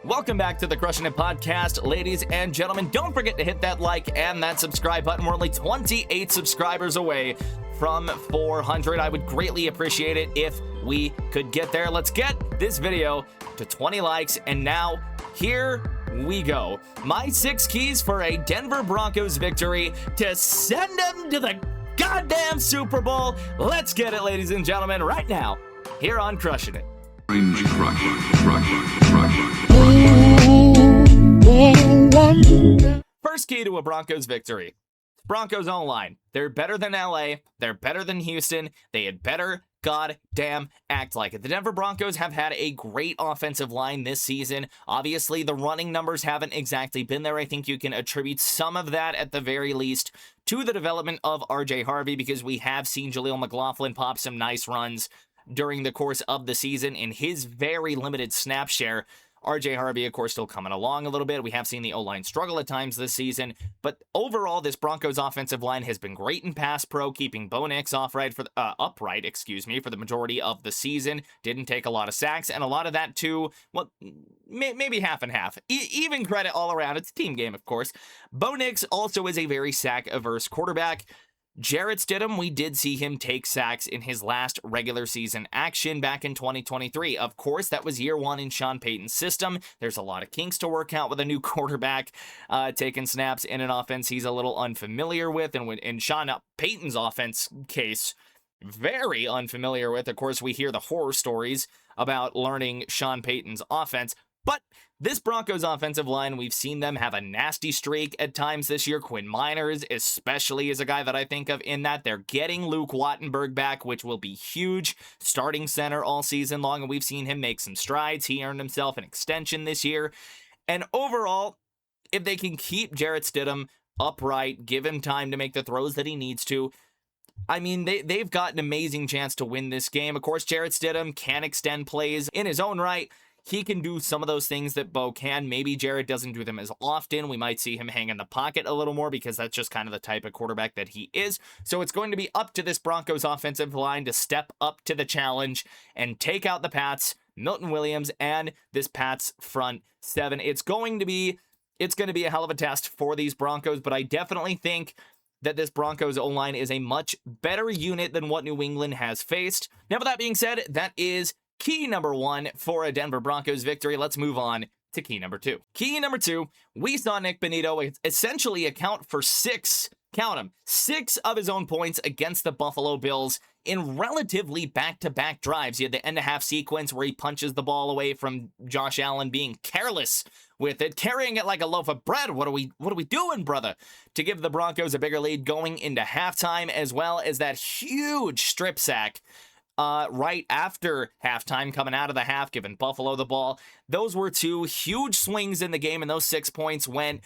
Welcome back to the Crushing It podcast, ladies and gentlemen. Don't forget to hit that like and that subscribe button. We're only 28 subscribers away from 400. I would greatly appreciate it if we could get there. Let's get this video to 20 likes, and now here we go. My 6 keys for a Denver Broncos victory to send them to the goddamn Super Bowl. Let's get it, ladies and gentlemen, right now here on Crushing It. First key to a Broncos victory. Broncos O-line. They're better than LA. They're better than Houston. They had better goddamn act like it. The Denver Broncos have had a great offensive line this season. Obviously, the running numbers haven't exactly been there. I think you can attribute some of that, at the very least, to the development of RJ Harvey, because we have seen Jaleel McLaughlin pop some nice runs during the course of the season in his very limited snap share. RJ Harvey, of course, still coming along a little bit. We have seen the O-line struggle at times this season, but overall, this Broncos offensive line has been great in pass pro, keeping Bo Nix upright for the majority of the season. Didn't take a lot of sacks, and a lot of that too, well, maybe half and half. Even credit all around. It's a team game, of course. Bo Nix also is a very sack-averse quarterback. Jarrett Stidham, we did see him take sacks in his last regular season action back in 2023. Of course, that was year one in Sean Payton's system. There's a lot of kinks to work out with a new quarterback taking snaps in an offense he's a little unfamiliar with, and in Sean Payton's offense case, very unfamiliar with. Of course, we hear the horror stories about learning Sean Payton's offense. But this Broncos offensive line, we've seen them have a nasty streak at times this year. Quinn Miners especially is a guy that I think of in that. They're getting Luke Wattenberg back, which will be huge. Starting center all season long, and we've seen him make some strides. He earned himself an extension this year. And overall, if they can keep Jarrett Stidham upright, give him time to make the throws that he needs to, I mean, they've got an amazing chance to win this game. Of course, Jarrett Stidham can extend plays in his own right. He can do some of those things that Bo can. Maybe Jarrett doesn't do them as often. We might see him hang in the pocket a little more, because that's just kind of the type of quarterback that he is. So it's going to be up to this Broncos offensive line to step up to the challenge and take out the Pats, Milton Williams, and this Pats front seven. It's going to be a hell of a test for these Broncos, but I definitely think that this Broncos O-line is a much better unit than what New England has faced. Now, with that being said, that is key number 1 for a Denver Broncos victory. Let's move on to key number 2. Key number 2, we saw Nik Bonitto essentially account for 6 of his own points against the Buffalo Bills in relatively back-to-back drives. You had the end-of-half sequence where he punches the ball away from Josh Allen being careless with it, carrying it like a loaf of bread. What are we doing, brother? To give the Broncos a bigger lead going into halftime, as well as that huge strip sack right after halftime, coming out of the half, giving Buffalo the ball. Those were 2 huge swings in the game, and those 6 points went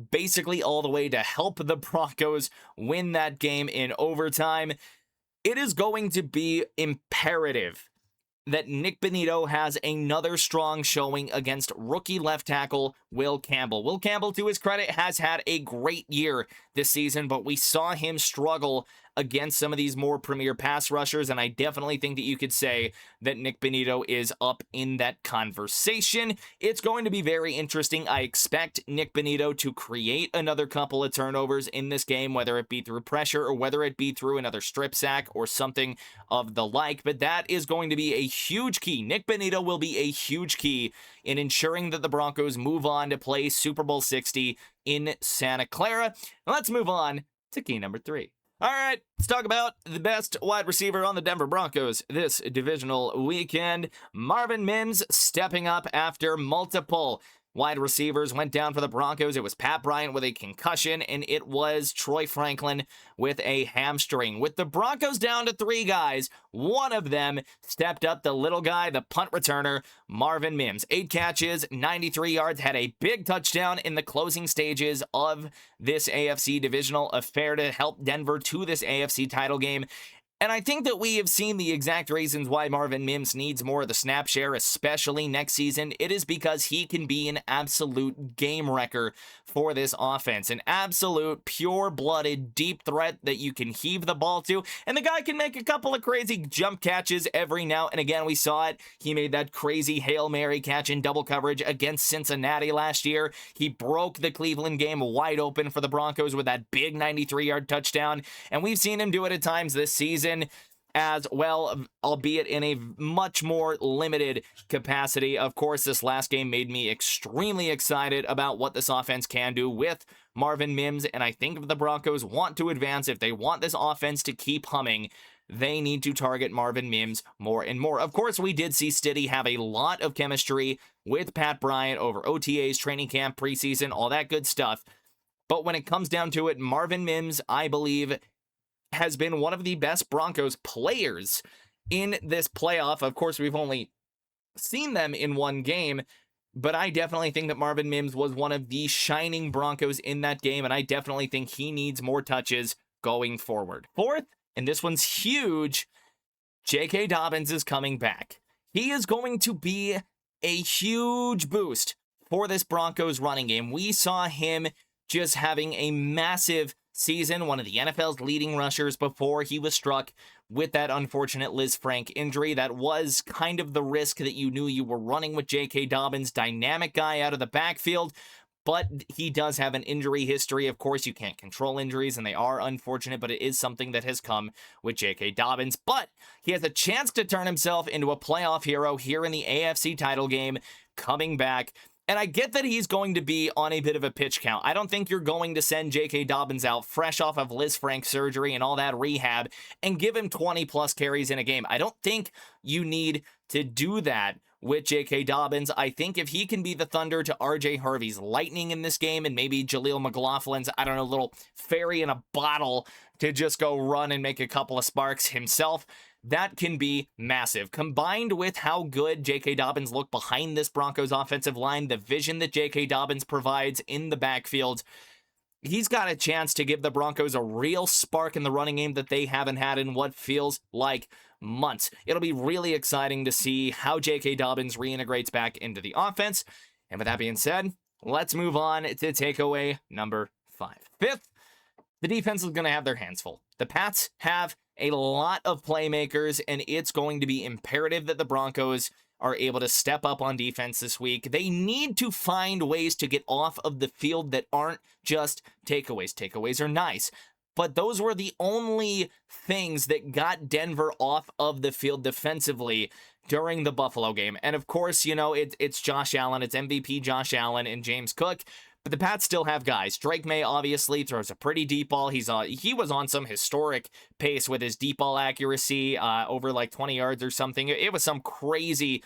basically all the way to help the Broncos win that game in overtime. It is going to be imperative that Nik Bonitto has another strong showing against rookie left tackle Will Campbell. Will Campbell, to his credit, has had a great year this season, but we saw him struggle against some of these more premier pass rushers, and I definitely think that you could say that Nik Bonitto is up in that conversation. It's going to be very interesting. I expect Nik Bonitto to create another couple of turnovers in this game, whether it be through pressure or whether it be through another strip sack or something of the like, but that is going to be a huge key. Nik Bonitto will be a huge key in ensuring that the Broncos move on to play Super Bowl 60 in Santa Clara. Now let's move on to key number 3. All right, let's talk about the best wide receiver on the Denver Broncos this divisional weekend. Marvin Mims stepping up after multiple wide receivers went down for the Broncos. It was Pat Bryant with a concussion, and it was Troy Franklin with a hamstring. With the Broncos down to 3 guys, one of them stepped up, the little guy, the punt returner, Marvin Mims. 8 catches, 93 yards, had a big touchdown in the closing stages of this AFC divisional affair to help Denver to this AFC title game. And I think that we have seen the exact reasons why Marvin Mims needs more of the snap share, especially next season. It is because he can be an absolute game wrecker for this offense. An absolute pure-blooded deep threat that you can heave the ball to. And the guy can make a couple of crazy jump catches every now and again. We saw it. He made that crazy Hail Mary catch in double coverage against Cincinnati last year. He broke the Cleveland game wide open for the Broncos with that big 93-yard touchdown. And we've seen him do it at times this season as well, albeit in a much more limited capacity. Of course, this last game made me extremely excited about what this offense can do with Marvin Mims, and I think if the Broncos want to advance, if they want this offense to keep humming, they need to target Marvin Mims more and more. Of course, we did see Stiddy have a lot of chemistry with Pat Bryant over OTAs, training camp, preseason, all that good stuff. But when it comes down to it, Marvin Mims, I believe, has been one of the best Broncos players in this playoff. Of course, we've only seen them in one game, but I definitely think that Marvin Mims was one of the shining Broncos in that game, and I definitely think he needs more touches going forward. Fourth, and this one's huge, J.K. Dobbins is coming back. He is going to be a huge boost for this Broncos running game. We saw him just having a massive season, one of the NFL's leading rushers before he was struck with that unfortunate Liz Frank injury. That was kind of the risk that you knew you were running with J.K. Dobbins, dynamic guy out of the backfield, but he does have an injury history. Of course, you can't control injuries, and they are unfortunate, but it is something that has come with J.K. Dobbins. But he has a chance to turn himself into a playoff hero here in the AFC title game, coming back. And I get that he's going to be on a bit of a pitch count. I don't think you're going to send J.K. Dobbins out fresh off of Liz Frank surgery and all that rehab and give him 20-plus carries in a game. I don't think you need to do that with J.K. Dobbins. I think if he can be the thunder to R.J. Harvey's lightning in this game and maybe Jaleel McLaughlin's, I don't know, little fairy in a bottle to just go run and make a couple of sparks himself, that can be massive. Combined with how good J.K. Dobbins looked behind this Broncos offensive line, the vision that J.K. Dobbins provides in the backfield, he's got a chance to give the Broncos a real spark in the running game that they haven't had in what feels like months. It'll be really exciting to see how J.K. Dobbins reintegrates back into the offense. And with that being said, let's move on to takeaway number 5. Fifth, the defense is going to have their hands full. The Pats have a lot of playmakers, and it's going to be imperative that the Broncos are able to step up on defense this week. They need to find ways to get off of the field that aren't just takeaways. Takeaways are nice, but those were the only things that got Denver off of the field defensively during the Buffalo game. And of course, you know, it's Josh Allen, it's MVP Josh Allen and James Cook. But the Pats still have guys. Drake May obviously throws a pretty deep ball. He was on some historic pace with his deep ball accuracy, over like 20 yards or something. It was some crazy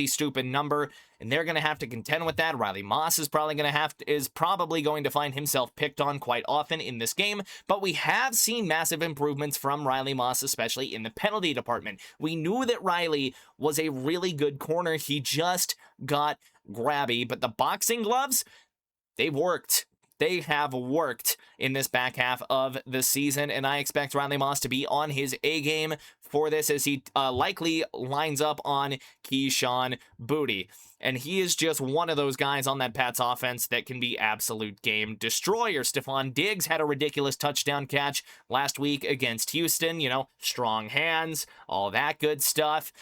stupid number, and they're going to have to contend with that. Riley Moss is probably going to find himself picked on quite often in this game, but we have seen massive improvements from Riley Moss, especially in the penalty department. We knew that Riley was a really good corner. He just got grabby, but the boxing gloves, they've worked. They have worked in this back half of the season, and I expect Riley Moss to be on his A game for this as he likely lines up on Keyshawn Boutte. And he is just one of those guys on that Pats offense that can be absolute game destroyer. Stephon Diggs had a ridiculous touchdown catch last week against Houston. You know, strong hands, all that good stuff.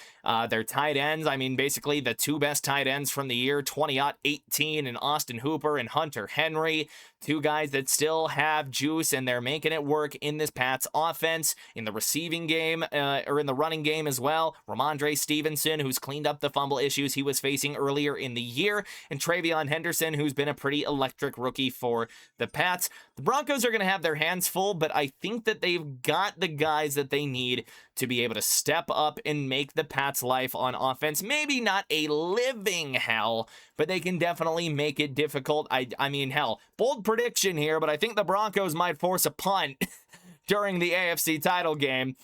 Their tight ends, I mean, basically the two best tight ends from the year, 20-18, and Austin Hooper and Hunter Henry. Two guys that still have juice, and they're making it work in this Pats offense, in the receiving game, or in the running game as well. Ramondre Stevenson, who's cleaned up the fumble issues he was facing earlier in the year, and Travion Henderson, who's been a pretty electric rookie for the Pats. The Broncos are going to have their hands full, but I think that they've got the guys that they need to be able to step up and make the Pats' life on offense maybe not a living hell, but they can definitely make it difficult. I mean, hell, bold prediction here, but I think the Broncos might force a punt during the AFC title game.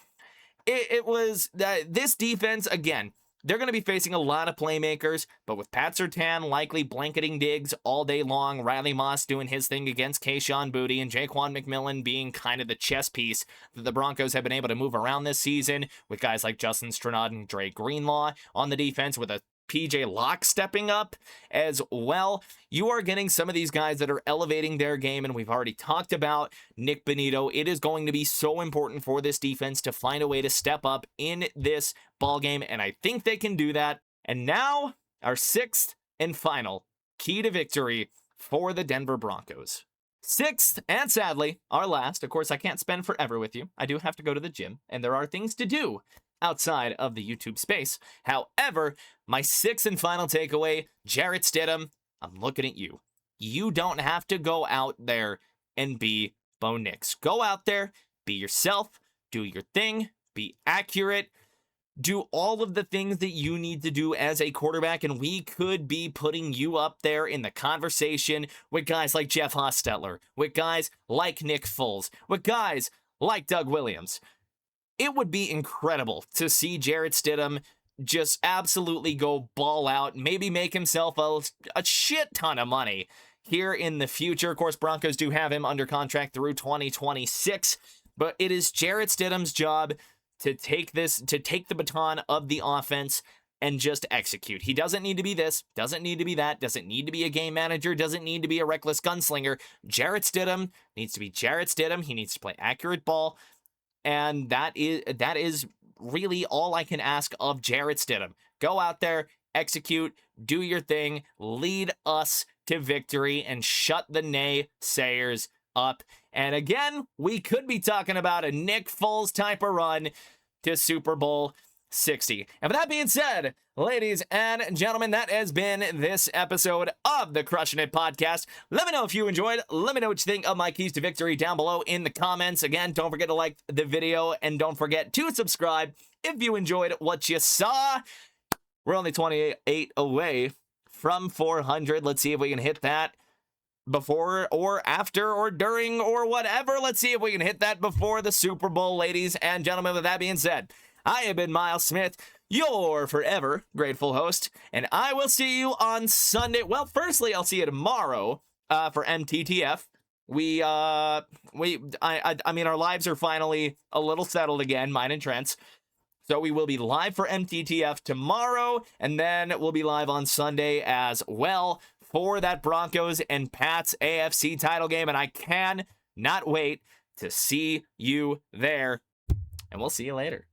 It was this defense, again, they're going to be facing a lot of playmakers, but with Pat Surtain likely blanketing Diggs all day long, Riley Moss doing his thing against Kayshon Boutte, and Jaquan McMillan being kind of the chess piece that the Broncos have been able to move around this season, with guys like Justin Strnad and Dre Greenlaw on the defense, with a PJ Locke stepping up as well. You are getting some of these guys that are elevating their game, and we've already talked about Nik Bonitto. It is going to be so important for this defense to find a way to step up in this ball game, and I think they can do that. And now, our sixth and final key to victory for the Denver Broncos. Sixth, and sadly, our last. Of course, I can't spend forever with you. I do have to go to the gym, and there are things to do outside of the YouTube space. However, my sixth and final takeaway, Jarrett Stidham, I'm looking at you. You don't have to go out there and be Bo Nix. Go out there, be yourself, do your thing, be accurate, do all of the things that you need to do as a quarterback, and we could be putting you up there in the conversation with guys like Jeff Hostetler, with guys like Nick Foles, with guys like Doug Williams. It would be incredible to see Jarrett Stidham just absolutely go ball out, maybe make himself a shit ton of money here in the future. Of course, Broncos do have him under contract through 2026, but it is Jarrett Stidham's job to take the baton of the offense and just execute. He doesn't need to be this, doesn't need to be that, doesn't need to be a game manager, doesn't need to be a reckless gunslinger. Jarrett Stidham needs to be Jarrett Stidham. He needs to play accurate ball. And that is really all I can ask of Jarrett Stidham. Go out there, execute, do your thing, lead us to victory, and shut the naysayers up. And again, we could be talking about a Nick Foles type of run to Super Bowl 60. And with that being said, ladies and gentlemen, that has been this episode of the Crushing It Podcast. Let me know if you enjoyed. Let me know what you think of my keys to victory down below in the comments. Again, don't forget to like the video, and don't forget to subscribe if you enjoyed what you saw. We're only 28 away from 400. Let's see if we can hit that before or after or during or whatever. Let's see if we can hit that before the Super Bowl, ladies and gentlemen. With that being said, I have been Miles Smith, your forever grateful host, and I will see you on Sunday. Well, firstly, I'll see you tomorrow for MTTF. I mean, our lives are finally a little settled again, mine and Trent's. So we will be live for MTTF tomorrow, and then we'll be live on Sunday as well for that Broncos and Pats AFC title game, and I can not wait to see you there, and we'll see you later.